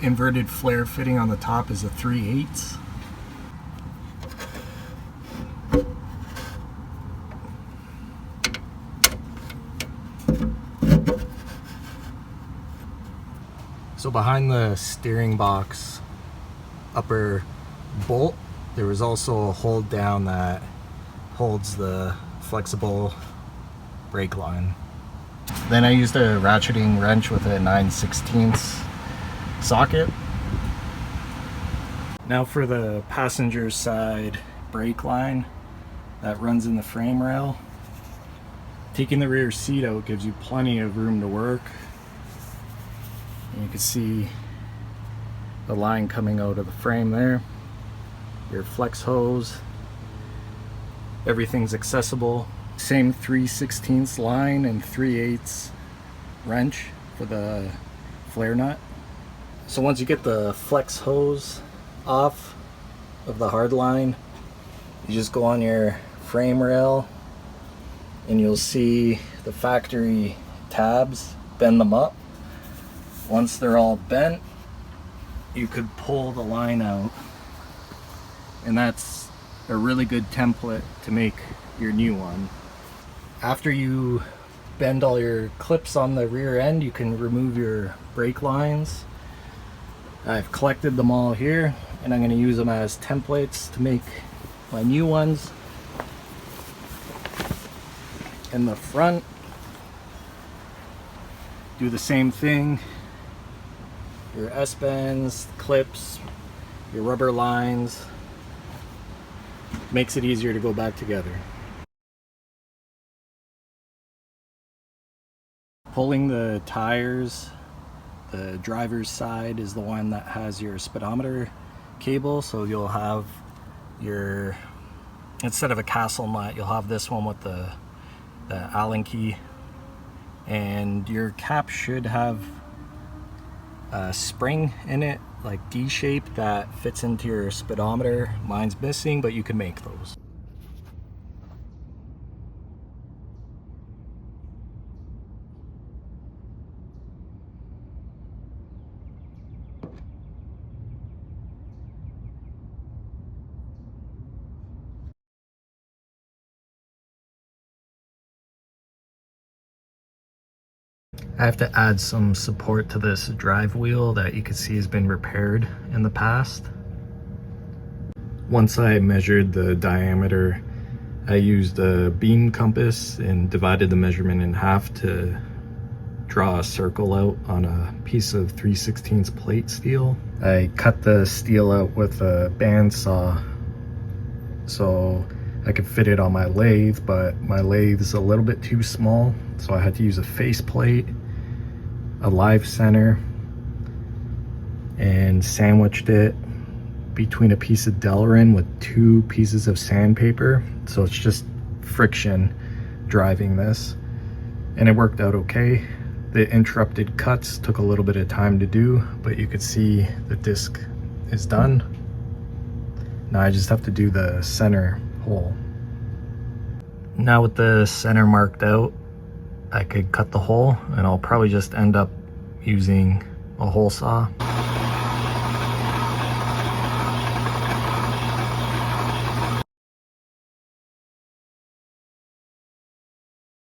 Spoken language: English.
inverted flare fitting on the top is a 3/8. So behind the steering box upper bolt, there was also a hold down that holds the flexible brake line. Then I used a ratcheting wrench with a 9/16 socket. Now for the passenger side brake line that runs in the frame rail. Taking the rear seat out gives you plenty of room to work. And you can see the line coming out of the frame there. Your flex hose, everything's accessible. Same 3/16 line and 3/8 wrench for the flare nut. So once you get the flex hose off of the hard line, you just go on your frame rail and you'll see the factory tabs, bend them up. Once they're all bent, you could pull the line out, and that's a really good template to make your new one. After you bend all your clips on the rear end, you can remove your brake lines. I've collected them all here, and I'm going to use them as templates to make my new ones. In the front, do the same thing. Your S-bends, clips, your rubber lines. Makes it easier to go back together. Pulling the tires, the driver's side is the one that has your speedometer cable, so you'll have your, instead of a castle nut, you'll have this one with the Allen key, and your cap should have a spring in it, like D-shape, that fits into your speedometer. Mine's missing, but you can make those. I have to add some support to this drive wheel that you can see has been repaired in the past. Once I measured the diameter, I used a beam compass and divided the measurement in half to draw a circle out on a piece of 3/16 plate steel. I cut the steel out with a bandsaw so I could fit it on my lathe, but my lathe is a little bit too small, so I had to use a face plate, a live center, and sandwiched it between a piece of Delrin with 2 pieces of sandpaper, so it's just friction driving this, and it worked out okay. The interrupted cuts took a little bit of time to do, but you could see the disc is done. Now I just have to do the center hole. Now with the center marked out, I could cut the hole, and I'll probably just end up using a hole saw.